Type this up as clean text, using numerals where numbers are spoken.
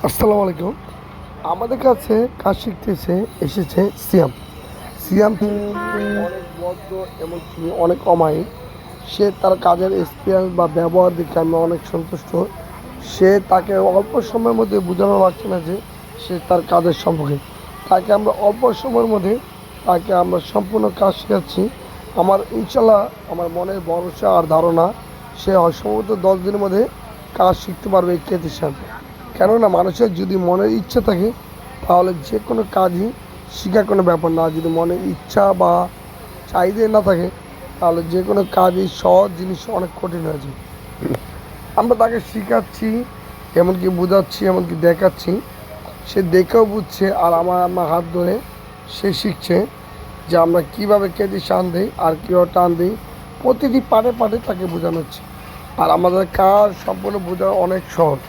আসসালামু আলাইকুম। আমাদের কাছে কাজ শিখতেছে এসেছে সিয়াম। সিয়াম অনেক ভদ্র এবং তিনি অনেক অমায়িক। সে তার কাজের এক্সপিরিয়েন্স বা ব্যবহার দেখে আমি অনেক সন্তুষ্ট। সে তাকে অল্প সময়ের মধ্যে বোঝানো লাগছে না যে সে তার কাজের সম্পর্কে। তাকে আমরা অল্প সময়ের মধ্যে তাকে আমরা সম্পূর্ণ কাজ শেখাচ্ছি। আমার ইনশাল্লাহ আমার মনের ভরসা আর ধারণা সে সম্ভবত 10 দিনের মধ্যে কাজ শিখতে পারবে এই ক্ষেত্রে। কেননা মানুষের যদি মনের ইচ্ছা থাকে তাহলে যে কোনো কাজই শেখা কোনো ব্যাপার না। যদি মনের ইচ্ছা বা চাহিদা না থাকে তাহলে যে কোনো কাজই সহজ জিনিস অনেক কঠিন হয়ে যায়। আমরা তাকে শেখাচ্ছি, এমনকি বোঝাচ্ছি, এমনকি দেখাচ্ছি। সে দেখেও বুঝছে আর আমার হাত ধরে সে শিখছে যে আমরা কীভাবে কেটে টান দিই আর কীভাবে টান দিই। প্রতিটি পাটে পাটে তাকে বোঝানো হচ্ছে। আর আমাদের কাজ সম্পূর্ণ বোঝানো অনেক সহজ।